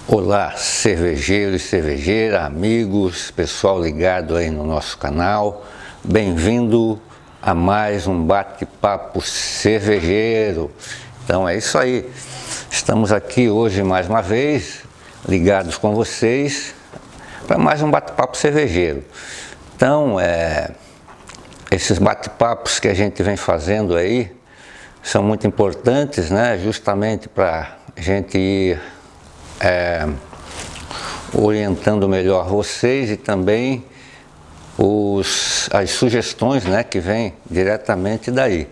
Olá, cervejeiros e cervejeiras, amigos, pessoal ligado aí no nosso canal. Bem-vindo a mais um bate-papo cervejeiro. Então é isso aí. Estamos aqui hoje mais uma vez, ligados com vocês, para mais um bate-papo cervejeiro. Então, esses bate-papos que a gente vem fazendo aí são muito importantes, né? Justamente para a gente ir orientando melhor vocês e também as sugestões, né, que vêm diretamente daí,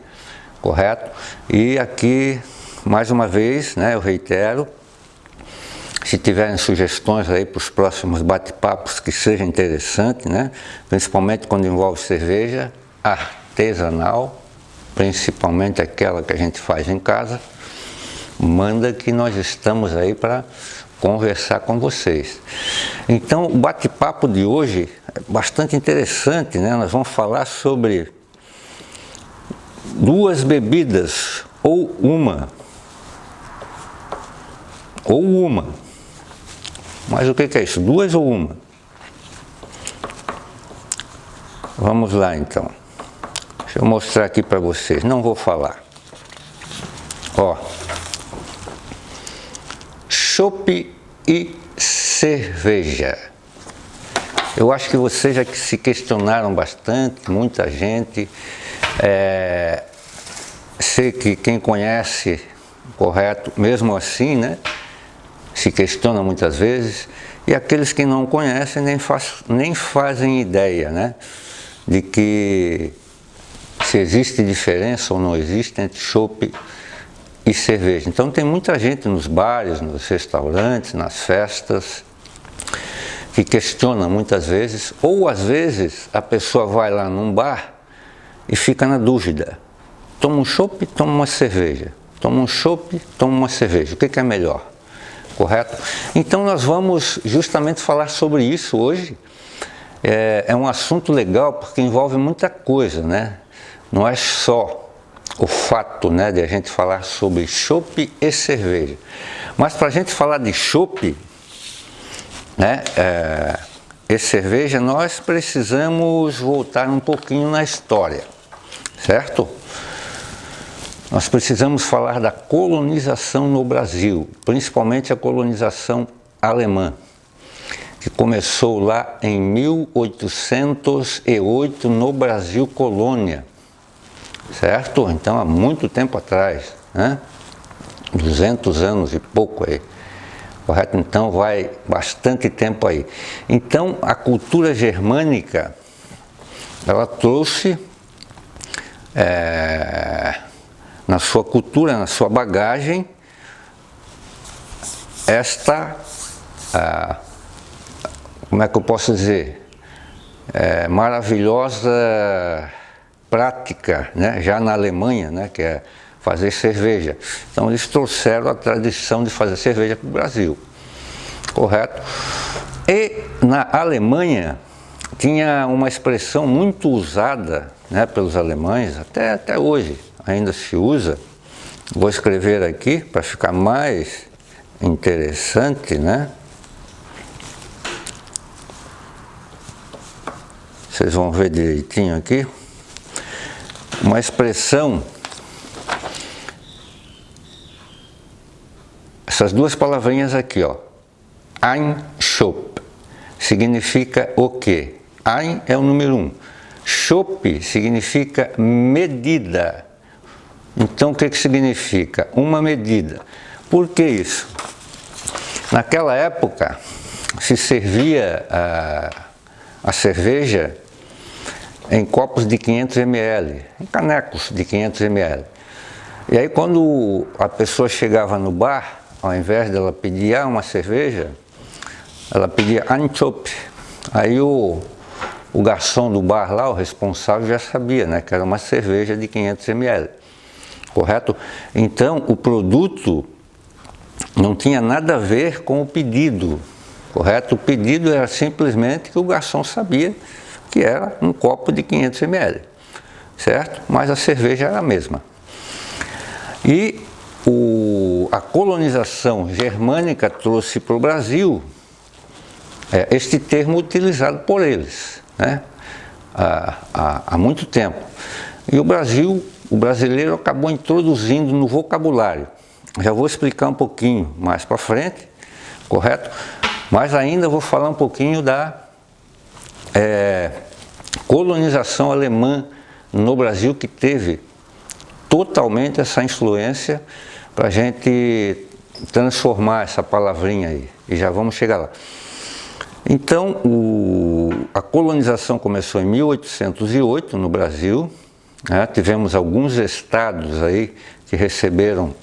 correto? E aqui, mais uma vez, né, eu reitero, se tiverem sugestões aí para os próximos bate-papos que sejam interessantes, né, principalmente quando envolve cerveja artesanal, principalmente aquela que a gente faz em casa, manda que nós estamos aí para conversar com vocês. Então, o bate-papo de hoje é bastante interessante, né? Nós vamos falar sobre duas bebidas, ou uma. Mas o que é isso? Duas ou uma? Vamos lá então. Deixa eu mostrar aqui para vocês. Não vou falar. Ó. Chopp e cerveja. Eu acho que vocês já se questionaram bastante, muita gente. Sei que quem conhece, correto, mesmo assim, né, se questiona muitas vezes. E aqueles que não conhecem nem fazem ideia, né, de que se existe diferença ou não existe entre chopp e cerveja. Então tem muita gente nos bares, nos restaurantes, nas festas, que questiona muitas vezes, ou às vezes a pessoa vai lá num bar e fica na dúvida. Toma um chopp, toma uma cerveja. Toma um chopp, toma uma cerveja. O que é melhor? Correto? Então nós vamos justamente falar sobre isso hoje. É um assunto legal porque envolve muita coisa, né? Não é só o fato, né, de a gente falar sobre chopp e cerveja. Mas para a gente falar de chopp, né, e cerveja, nós precisamos voltar um pouquinho na história, certo? Nós precisamos falar da colonização no Brasil, principalmente a colonização alemã, que começou lá em 1808 no Brasil colônia. Certo? Então, há muito tempo atrás, né? 200 anos e pouco aí, correto? Então, vai bastante tempo aí. Então, a cultura germânica, ela trouxe na sua cultura, na sua bagagem, esta, como é que eu posso dizer, maravilhosa prática, né, já na Alemanha, né, que é fazer cerveja. Então eles trouxeram a tradição de fazer cerveja para o Brasil, correto? E na Alemanha tinha uma expressão muito usada, né, pelos alemães, até hoje ainda se usa. Vou escrever aqui para ficar mais interessante, né? Vocês vão ver direitinho aqui. Uma expressão, essas duas palavrinhas aqui, ó, ein Chopp, significa o quê? Ein é o número 1, Chopp significa medida. Então o que significa? Uma medida. Por que isso? Naquela época se servia a cerveja em copos de 500 ml, em canecos de 500 ml. E aí quando a pessoa chegava no bar, ao invés dela pedir uma cerveja, ela pedia ein Chopp. Aí o garçom do bar lá, o responsável, já sabia, né, que era uma cerveja de 500 ml, correto? Então o produto não tinha nada a ver com o pedido, correto? O pedido era simplesmente que o garçom sabia que era um copo de 500 ml, certo? Mas a cerveja era a mesma. E a colonização germânica trouxe para o Brasil este termo utilizado por eles, né? Há muito tempo. E o brasileiro acabou introduzindo no vocabulário. Já vou explicar um pouquinho mais para frente, correto? Mas ainda vou falar um pouquinho da colonização alemã no Brasil, que teve totalmente essa influência para a gente transformar essa palavrinha aí. E já vamos chegar lá. Então, a colonização começou em 1808 no Brasil, né? Tivemos alguns estados aí que receberam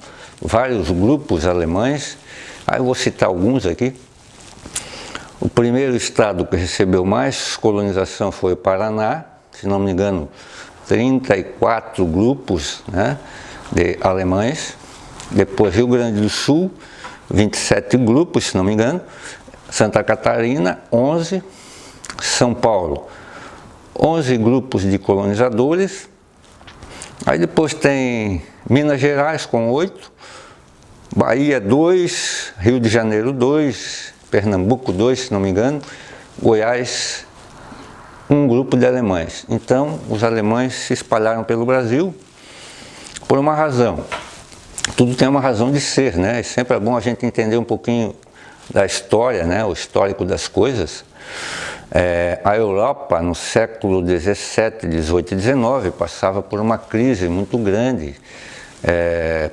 vários grupos alemães. Aí eu vou citar alguns aqui. O primeiro estado que recebeu mais colonização foi o Paraná, se não me engano, 34 grupos, né, de alemães. Depois Rio Grande do Sul, 27 grupos, se não me engano. Santa Catarina, 11. São Paulo, 11 grupos de colonizadores. Aí depois tem Minas Gerais com 8. Bahia 2, Rio de Janeiro 2, Pernambuco 2, se não me engano, Goiás, um grupo de alemães. Então, os alemães se espalharam pelo Brasil por uma razão. Tudo tem uma razão de ser, né? E sempre é bom a gente entender um pouquinho da história, né? O histórico das coisas. A Europa, no século 17, 18 e 19, passava por uma crise muito grande,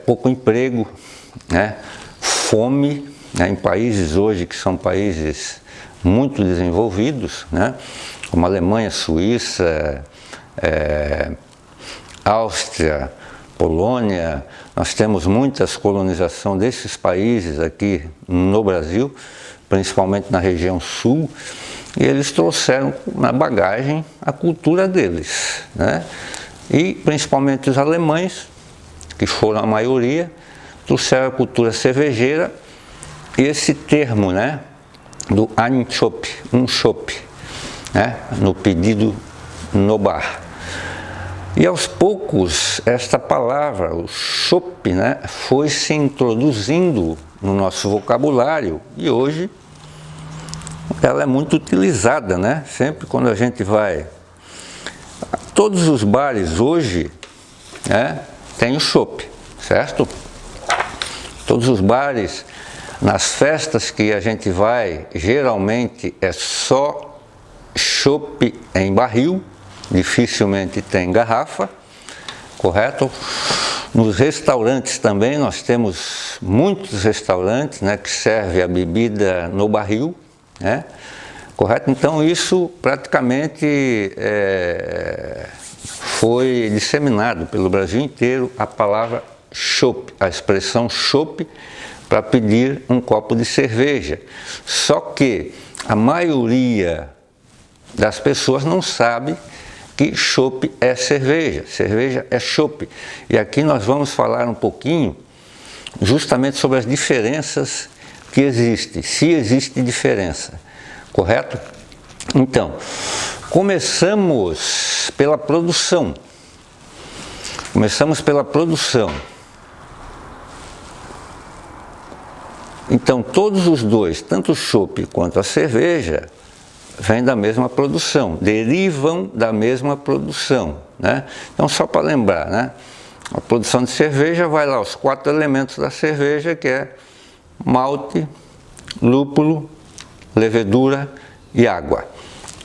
pouco emprego, né? Fome, né? Em países hoje que são países muito desenvolvidos, né? Como Alemanha, Suíça, Áustria, Polônia. Nós temos muitas colonização desses países aqui no Brasil, principalmente na região sul, e eles trouxeram na bagagem a cultura deles, né? E principalmente os alemães, que foram a maioria, trouxeram a cultura cervejeira e esse termo, né, do ein Chopp, um chopp, né, no pedido no bar. E aos poucos, esta palavra, o chopp, né, foi se introduzindo no nosso vocabulário e hoje ela é muito utilizada, né? Sempre quando a gente vai... Todos os bares hoje, né, tem o chopp, certo? Todos os bares, nas festas que a gente vai, geralmente é só chopp em barril, dificilmente tem garrafa, correto? Nos restaurantes também, nós temos muitos restaurantes, né, que servem a bebida no barril, né? Correto? Então isso praticamente foi disseminado pelo Brasil inteiro a palavra chopp, a expressão chopp, para pedir um copo de cerveja. Só que a maioria das pessoas não sabe que chopp é cerveja, cerveja é chopp. E aqui nós vamos falar um pouquinho justamente sobre as diferenças que existem, se existe diferença, correto? Então, começamos pela produção. Então, todos os dois, tanto o chopp quanto a cerveja, vêm da mesma produção, derivam da mesma produção, né? Então, só para lembrar, né? A produção de cerveja vai lá, os 4 elementos da cerveja, que é malte, lúpulo, levedura e água.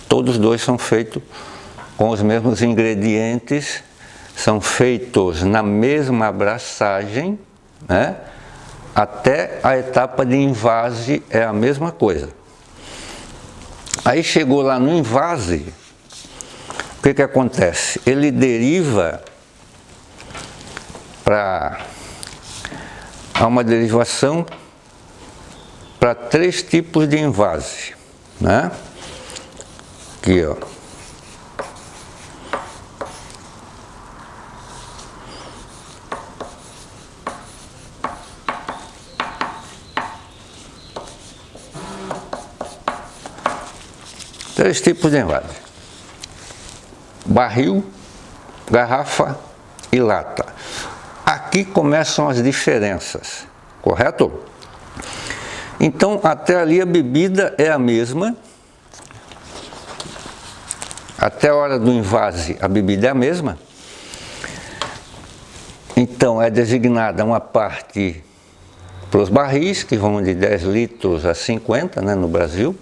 Todos dois são feitos com os mesmos ingredientes, são feitos na mesma abraçagem, né? Até a etapa de envase é a mesma coisa. Aí chegou lá no envase, o que acontece? Ele deriva há uma derivação para 3 tipos de envase, né? Aqui, ó. Três tipos de envase: barril, garrafa e lata. Aqui começam as diferenças, correto? Então, até ali a bebida é a mesma. Até a hora do invase, a bebida é a mesma. Então, é designada uma parte para os barris, que vão de 10 litros a 50, né, no Brasil,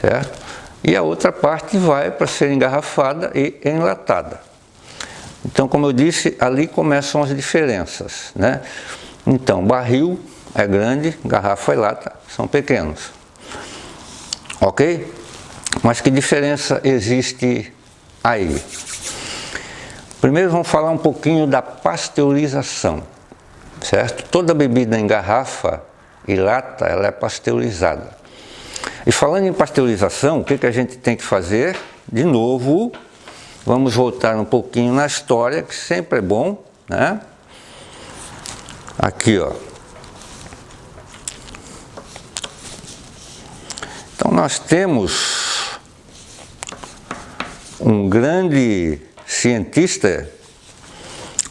certo? E a outra parte vai para ser engarrafada e enlatada. Então, como eu disse, ali começam as diferenças, né? Então, barril é grande, garrafa e lata são pequenos. Ok? Mas que diferença existe aí? Primeiro vamos falar um pouquinho da pasteurização, certo? Toda bebida em garrafa e lata, ela é pasteurizada. E falando em pasteurização, o que a gente tem que fazer? De novo, vamos voltar um pouquinho na história, que sempre é bom, né? Aqui, ó. Então nós temos um grande cientista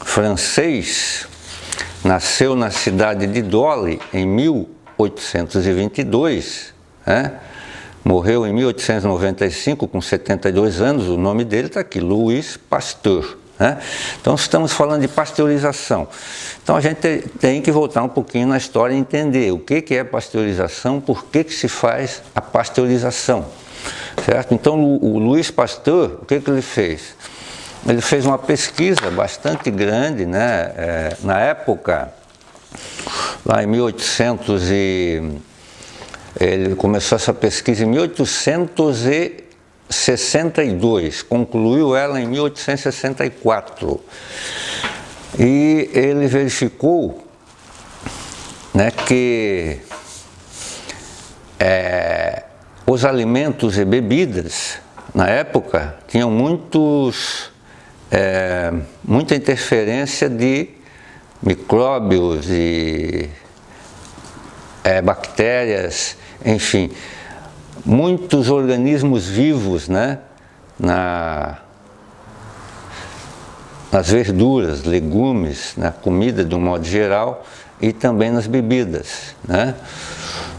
francês, nasceu na cidade de Dole em 1822, né? Morreu em 1895 com 72 anos, o nome dele está aqui, Louis Pasteur, né? Então estamos falando de pasteurização. Então a gente tem que voltar um pouquinho na história e entender o que é pasteurização, por que se faz a pasteurização, certo? Então o Louis Pasteur, o que ele fez? Ele fez uma pesquisa bastante grande, né? Na época, lá em 1800 ele começou essa pesquisa em 1862, concluiu ela em 1864. E ele verificou, né, que os alimentos e bebidas, na época, tinham muita interferência de micróbios e bactérias, enfim, muitos organismos vivos, né, nas verduras, legumes, na comida de um modo geral e também nas bebidas, né?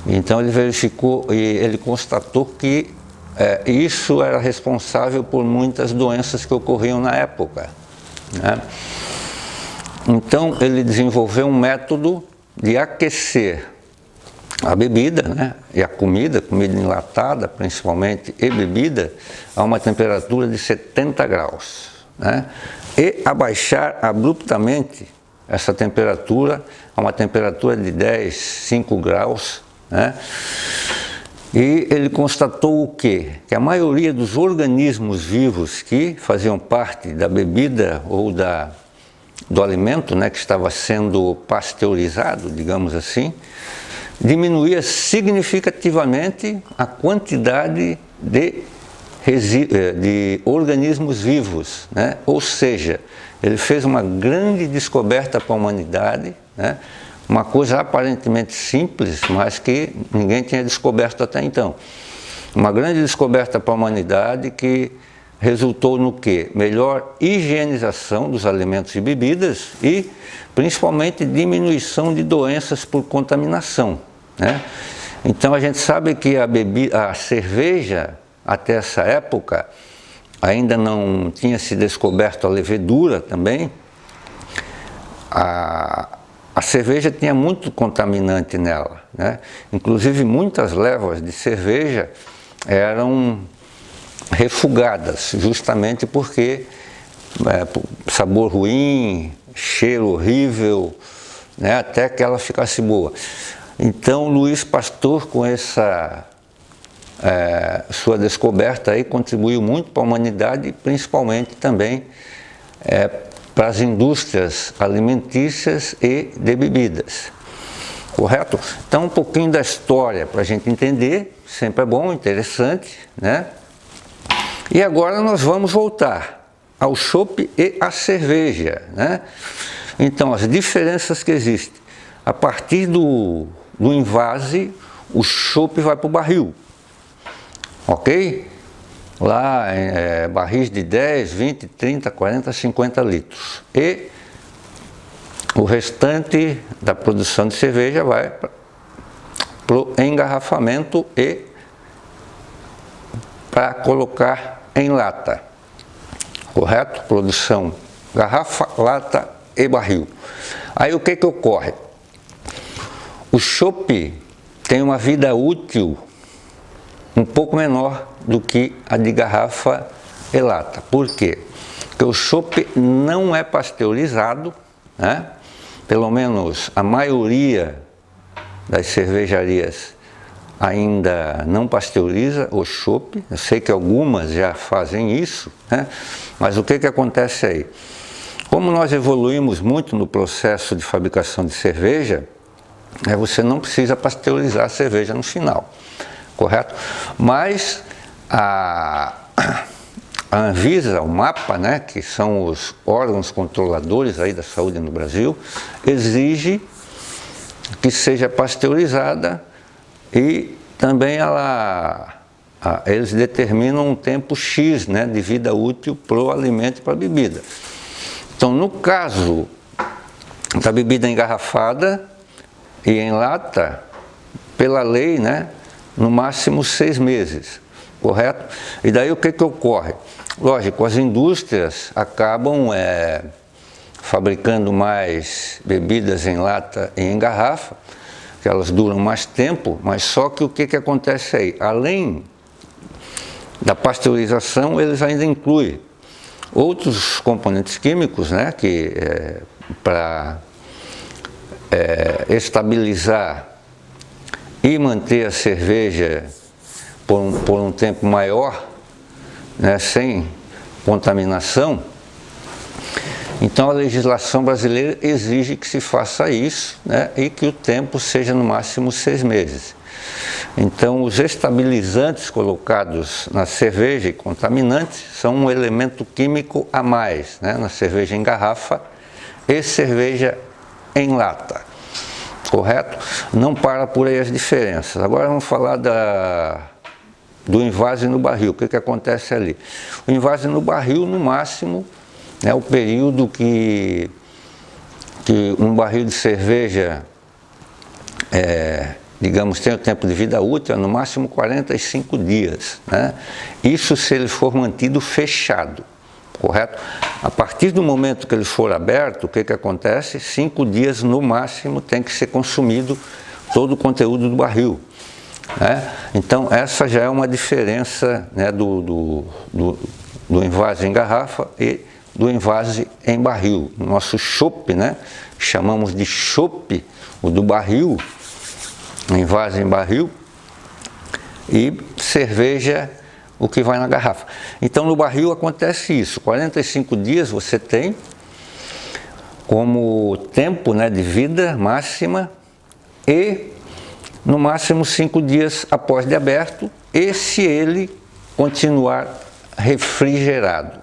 Então ele verificou e ele constatou que isso era responsável por muitas doenças que ocorriam na época, né? Então ele desenvolveu um método de aquecer a bebida, né, e a comida enlatada principalmente, e bebida, a uma temperatura de 70 graus, né, e abaixar abruptamente essa temperatura a uma temperatura de 5 graus, né. E ele constatou o quê? Que a maioria dos organismos vivos que faziam parte da bebida ou do alimento, né, que estava sendo pasteurizado, digamos assim, diminuía significativamente a quantidade de organismos vivos, né? Ou seja, ele fez uma grande descoberta para a humanidade, né? Uma coisa aparentemente simples, mas que ninguém tinha descoberto até então. Uma grande descoberta para a humanidade que resultou no quê? Melhor higienização dos alimentos e bebidas e principalmente diminuição de doenças por contaminação, né? Então a gente sabe que a cerveja, até essa época, ainda não tinha se descoberto a levedura também. A cerveja tinha muito contaminante nela, né? Inclusive muitas levas de cerveja eram refugadas, justamente porque sabor ruim, cheiro horrível, né, até que ela ficasse boa. Então Louis Pasteur, com essa sua descoberta aí, contribuiu muito para a humanidade e principalmente também para as indústrias alimentícias e de bebidas. Correto? Então um pouquinho da história para a gente entender, sempre é bom, interessante, né? E agora nós vamos voltar ao chopp e à cerveja, né? Então, as diferenças que existem. A partir do invase, o chopp vai para o barril, ok? Lá, barris de 10, 20, 30, 40, 50 litros. E o restante da produção de cerveja vai para o engarrafamento e para colocar em lata, correto? Produção garrafa, lata e barril. Aí o que ocorre? O chopp tem uma vida útil um pouco menor do que a de garrafa e lata. Por quê? Porque o chopp não é pasteurizado, né? Pelo menos a maioria das cervejarias ainda não pasteuriza o chopp. Eu sei que algumas já fazem isso, né? Mas o que acontece aí? Como nós evoluímos muito no processo de fabricação de cerveja, você não precisa pasteurizar a cerveja no final, correto? Mas a Anvisa, o MAPA, né, que são os órgãos controladores aí da saúde no Brasil, exige que seja pasteurizada e também eles determinam um tempo X, né, de vida útil para o alimento e para a bebida. Então, no caso da bebida engarrafada e em lata, pela lei, né, no máximo 6 meses, correto? E daí o que ocorre? Lógico, as indústrias acabam fabricando mais bebidas em lata e em garrafa, que elas duram mais tempo, mas só que o que acontece aí? Além da pasteurização, eles ainda incluem outros componentes químicos, né, que para estabilizar e manter a cerveja por um tempo maior, né, sem contaminação. Então a legislação brasileira exige que se faça isso, né, e que o tempo seja no máximo 6 meses. Então os estabilizantes colocados na cerveja e contaminantes são um elemento químico a mais, né, na cerveja em garrafa e cerveja em lata, correto? Não para por aí as diferenças. Agora vamos falar do invase no barril. O que acontece ali? O invase no barril, no máximo, é o período que um barril de cerveja, digamos, tem o tempo de vida útil, no máximo 45 dias. Né? Isso se ele for mantido fechado, correto? A partir do momento que ele for aberto, o que acontece? 5 dias no máximo tem que ser consumido todo o conteúdo do barril. Né? Então essa já é uma diferença, né, do invase em garrafa e do invase em barril. O nosso chopp, né, chamamos de chopp, o do barril, invase em barril, e cerveja, o que vai na garrafa. Então no barril acontece isso, 45 dias você tem como tempo, né, de vida máxima, e no máximo 5 dias após de aberto, e se ele continuar refrigerado.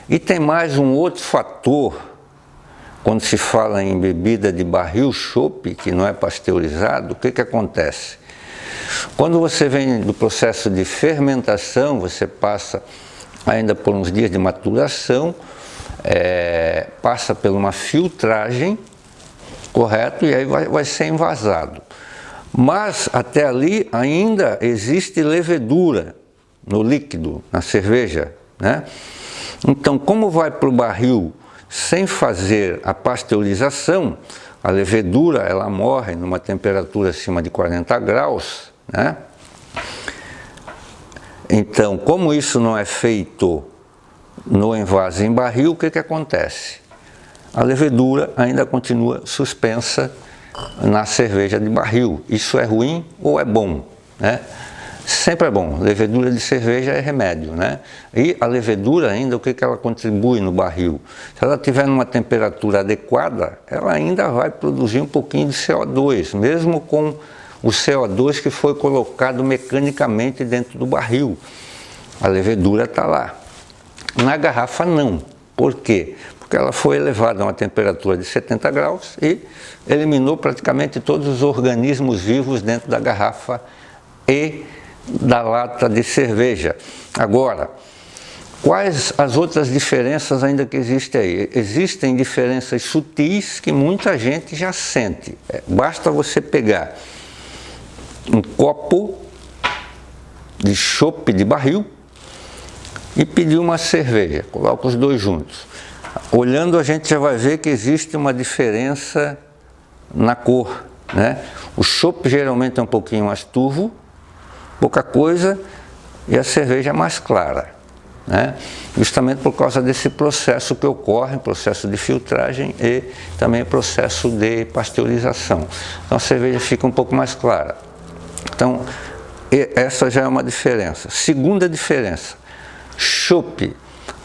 E tem mais um outro fator, quando se fala em bebida de barril chopp, que não é pasteurizado, o que acontece? Quando você vem do processo de fermentação, você passa ainda por uns dias de maturação, passa por uma filtragem, correto? E aí vai ser envasado. Mas até ali ainda existe levedura no líquido, na cerveja, né? Então, como vai para o barril sem fazer a pasteurização, a levedura ela morre numa temperatura acima de 40 graus, né? Então, como isso não é feito no envase em barril, o que acontece? A levedura ainda continua suspensa na cerveja de barril. Isso é ruim ou é bom, né? Sempre é bom. Levedura de cerveja é remédio, né? E a levedura ainda, o que ela contribui no barril? Se ela estiver numa temperatura adequada, ela ainda vai produzir um pouquinho de CO2, mesmo com o CO2 que foi colocado mecanicamente dentro do barril. A levedura está lá. Na garrafa não. Por quê? Porque ela foi elevada a uma temperatura de 70 graus e eliminou praticamente todos os organismos vivos dentro da garrafa e da lata de cerveja. Agora, Quais as outras diferenças ainda que existem aí? Existem diferenças sutis que muita gente já sente. Basta você pegar um copo de chopp de barril e pedir uma cerveja, coloca os dois juntos. Olhando a gente já vai ver que existe uma diferença na cor, né? O chopp geralmente é um pouquinho mais turvo, pouca coisa, e a cerveja é mais clara, né? Justamente por causa desse processo que ocorre, processo de filtragem e também processo de pasteurização. Então a cerveja fica um pouco mais clara. Então essa já é uma diferença. Segunda diferença, chopp,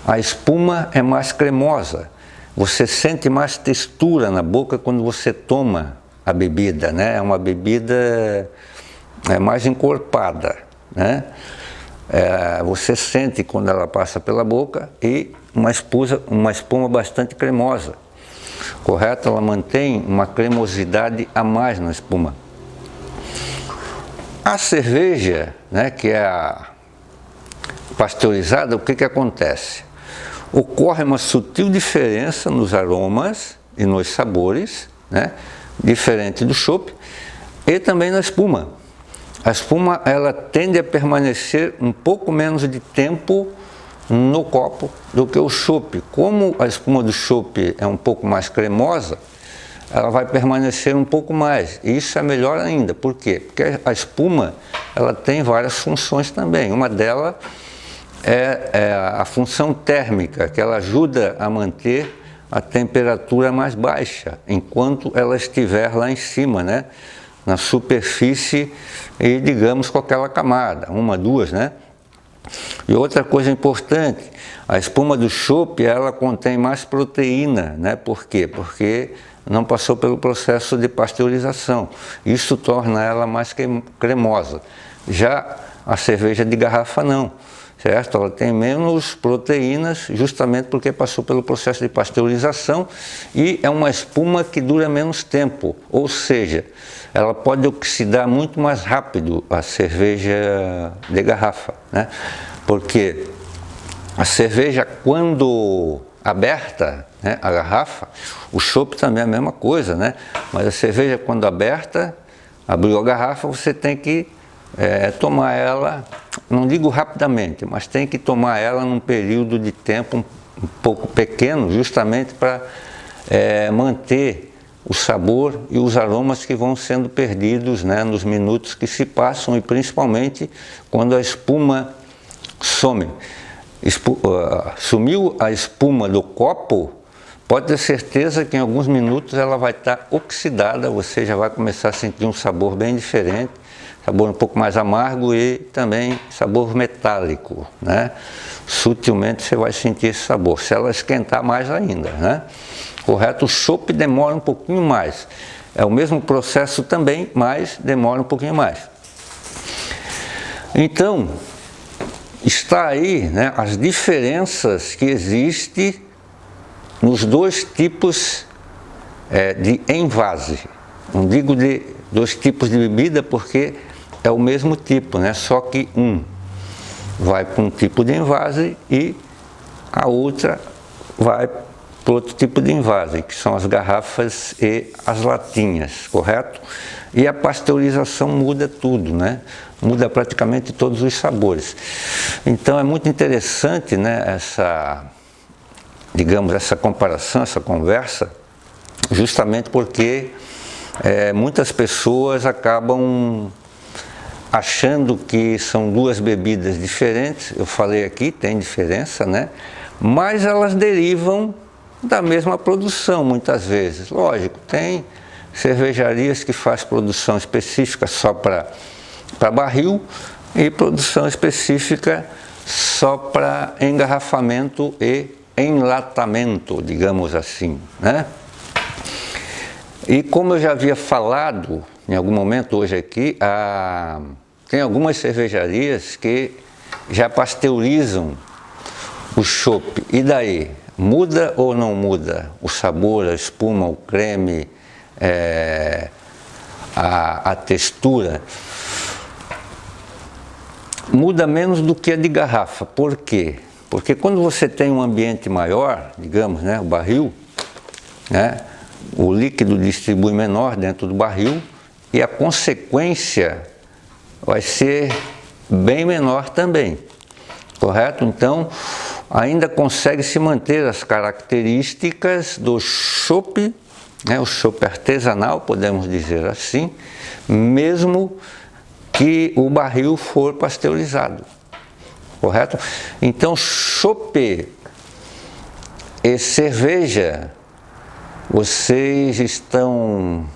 a espuma é mais cremosa, você sente mais textura na boca quando você toma a bebida, né? É uma bebida mais encorpada, né? Você sente quando ela passa pela boca e uma espuma bastante cremosa, correto? Ela mantém uma cremosidade a mais na espuma. A cerveja, né, que é a pasteurizada, o que acontece? Ocorre uma sutil diferença nos aromas e nos sabores, né, diferente do chopp, e também na espuma. A espuma, ela tende a permanecer um pouco menos de tempo no copo do que o chopp. Como a espuma do chopp é um pouco mais cremosa, ela vai permanecer um pouco mais. E isso é melhor ainda. Por quê? Porque a espuma, ela tem várias funções também. Uma delas é a função térmica, que ela ajuda a manter a temperatura mais baixa, enquanto ela estiver lá em cima, né? Na superfície e, digamos, com aquela camada, uma, duas, né? E outra coisa importante, a espuma do chopp, ela contém mais proteína, né? Por quê? Porque não passou pelo processo de pasteurização. Isso torna ela mais cremosa. Já a cerveja de garrafa não, certo? Ela tem menos proteínas justamente porque passou pelo processo de pasteurização e é uma espuma que dura menos tempo, ou seja, ela pode oxidar muito mais rápido a cerveja de garrafa, né? Porque a cerveja, quando aberta, né, a garrafa, o chopp também é a mesma coisa, né? Mas a cerveja, quando aberta, abriu a garrafa, você tem que tomar ela, não digo rapidamente, mas tem que tomar ela num período de tempo um pouco pequeno, justamente para manter o sabor e os aromas que vão sendo perdidos, né, nos minutos que se passam e principalmente quando a espuma some. Sumiu a espuma do copo, pode ter certeza que em alguns minutos ela vai estar oxidada, você já vai começar a sentir um sabor bem diferente, sabor um pouco mais amargo e também sabor metálico, né? Sutilmente você vai sentir esse sabor, se ela esquentar mais ainda, né? Correto? O chopp demora um pouquinho mais, é o mesmo processo também, mas demora um pouquinho mais. Então, está aí, né, as diferenças que existem nos dois tipos de envase. Não digo de dois tipos de bebida porque é o mesmo tipo, né? Só que um vai para um tipo de envase e a outra vai para outro tipo de envase, que são as garrafas e as latinhas, correto? E a pasteurização muda tudo, né? Muda praticamente todos os sabores. Então é muito interessante, né, essa comparação, essa conversa, justamente porque muitas pessoas acabam achando que são duas bebidas diferentes. Eu falei aqui, tem diferença, né? Mas elas derivam da mesma produção muitas vezes. Lógico, tem cervejarias que fazem produção específica só para barril e produção específica só para engarrafamento e enlatamento, digamos assim, né? E como eu já havia falado em algum momento hoje aqui, tem algumas cervejarias que já pasteurizam o chopp. E daí? Muda ou não muda o sabor, a espuma, o creme, a textura? Muda menos do que a de garrafa. Por quê? Porque quando você tem um ambiente maior, digamos, né, o barril, né, o líquido distribui menor dentro do barril e a consequência vai ser bem menor também, correto? Então, ainda consegue se manter as características do chopp, né, o chopp artesanal, podemos dizer assim, mesmo que o barril for pasteurizado, correto? Então, chopp e cerveja, vocês estão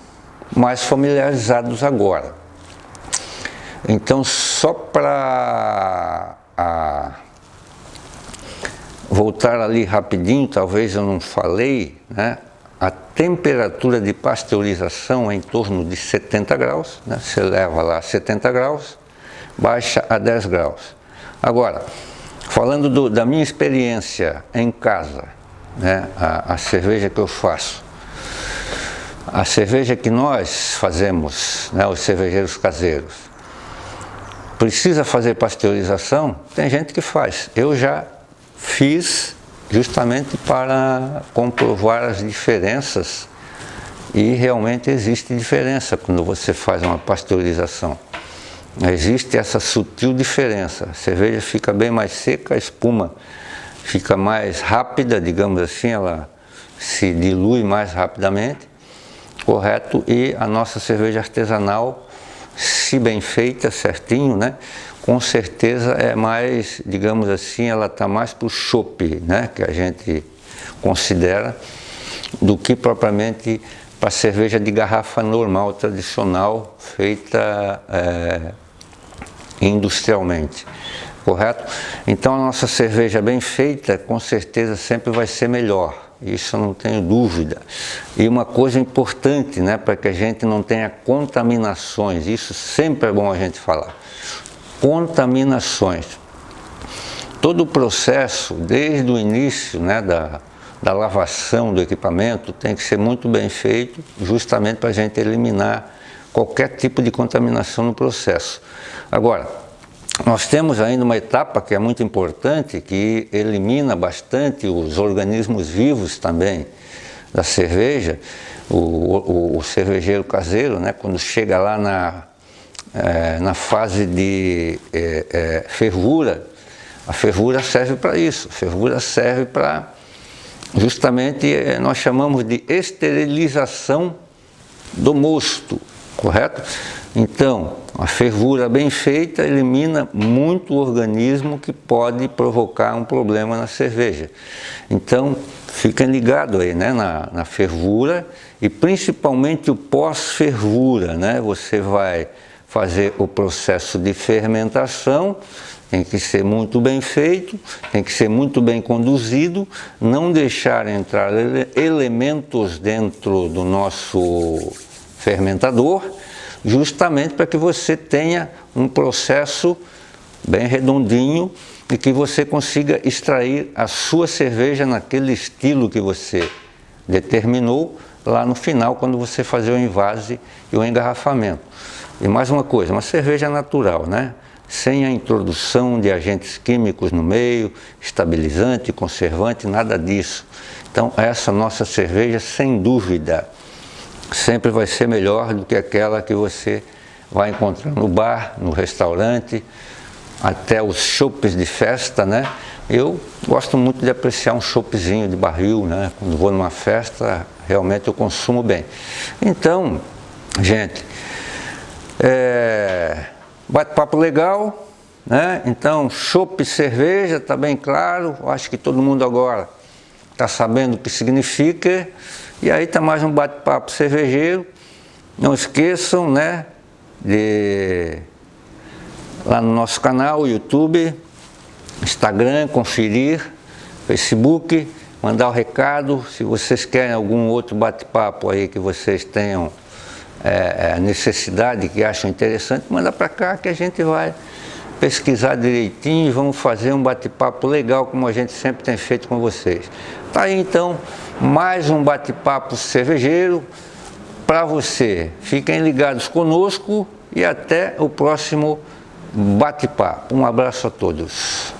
mais familiarizados agora. Então, só para voltar ali rapidinho, talvez eu não falei, né? A temperatura de pasteurização é em torno de 70 graus, né? Você leva lá 70 graus, baixa a 10 graus. Agora, falando da minha experiência em casa, né? A cerveja que eu faço, a cerveja que nós fazemos, né? Os cervejeiros caseiros, precisa fazer pasteurização? Tem gente que faz. Eu já fiz justamente para comprovar as diferenças e realmente existe diferença quando você faz uma pasteurização. Existe essa sutil diferença. A cerveja fica bem mais seca, a espuma fica mais rápida, digamos assim, ela se dilui mais rapidamente, correto? E a nossa cerveja artesanal, se bem feita, certinho, né? Com certeza é mais, digamos assim, ela está mais para o chopp, né? Que a gente considera, do que propriamente para a cerveja de garrafa normal, tradicional, feita industrialmente, correto? Então a nossa cerveja bem feita, com certeza sempre vai ser melhor. Isso eu não tenho dúvida. E uma coisa importante, né, para que a gente não tenha contaminações, isso sempre é bom a gente falar. Contaminações. Todo o processo, desde o início, né, da lavação do equipamento, tem que ser muito bem feito, justamente para a gente eliminar qualquer tipo de contaminação no processo. Agora, nós temos ainda uma etapa que é muito importante, que elimina bastante os organismos vivos também da cerveja. O cervejeiro caseiro, né, quando chega lá na fase de fervura, a fervura serve para isso. A fervura serve para, justamente, nós chamamos de esterilização do mosto, correto? Então, a fervura bem feita elimina muito organismo que pode provocar um problema na cerveja. Então, fiquem ligados aí, né, na fervura e principalmente o pós-fervura, né? Você vai fazer o processo de fermentação, tem que ser muito bem feito, tem que ser muito bem conduzido, não deixar entrar elementos dentro do nosso fermentador, justamente para que você tenha um processo bem redondinho e que você consiga extrair a sua cerveja naquele estilo que você determinou lá no final, quando você fazer o envase e o engarrafamento. E mais uma coisa, uma cerveja natural, né? Sem a introdução de agentes químicos no meio, estabilizante, conservante, nada disso. Então essa nossa cerveja, sem dúvida, sempre vai ser melhor do que aquela que você vai encontrar no bar, no restaurante, até os chopps de festa, né? Eu gosto muito de apreciar um choppzinho de barril, né? Quando vou numa festa, realmente eu consumo bem. Então, gente, bate-papo legal, né? Então, chopp e cerveja, tá bem claro, acho que todo mundo agora está sabendo o que significa. E aí está mais um bate-papo cervejeiro. Não esqueçam, né, de lá no nosso canal, YouTube, Instagram, conferir, Facebook, mandar o recado. Se vocês querem algum outro bate-papo aí que vocês tenham necessidade, que acham interessante, manda para cá que a gente vai pesquisar direitinho e vamos fazer um bate-papo legal, como a gente sempre tem feito com vocês. Tá aí então mais um bate-papo cervejeiro para você. Fiquem ligados conosco e até o próximo bate-papo. Um abraço a todos.